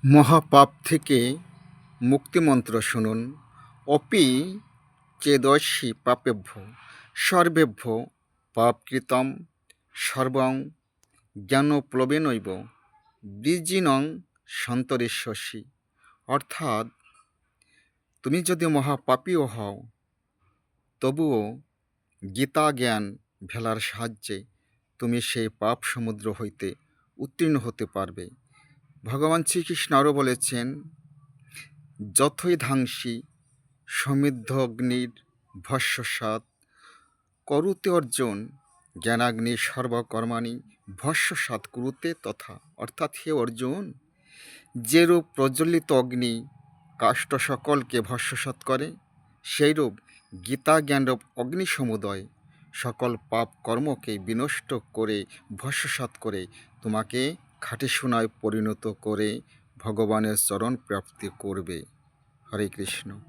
মহাপাপ থেকে মুক্তিমন্ত্র শুনুন। অপি চেদস্যি পাপেভ্য সর্বেভ্য পাপকৃতম সর্বং জ্ঞানপ্লবেনৈব বীজিনং সন্তরিষ্যসি। অর্থাৎ, তুমি যদি মহাপাপীও হও, তবুও গীতা জ্ঞান ভেলার সাহায্যে তুমি সেই পাপ সমুদ্র হইতে উত্তীর্ণ হতে পারবে। ভগবান শ্রীকৃষ্ণ আরও বলেছেন, যথৈ ধাংসি সমৃদ্ধগ্নির ভস্যসাৎ করুতে অর্জুন জ্ঞানাগ্নি সর্বকর্মাণি ভস্যসাৎ কুরুতে তথা। অর্থাৎ, হে অর্জুন, যেরূপ প্রজ্বলিত অগ্নি কাষ্ঠ সকলকে ভস্যসাৎ করে, সেইরূপ গীতা জ্ঞানরূপ অগ্নিসমুদয় সকল পাপ কর্মকে বিনষ্ট করে ভস্যসাৎ করে তোমাকে খাঁটি সোনায় পরিণত করে ভগবানের চরণ প্রাপ্তি করবে। হরে কৃষ্ণ।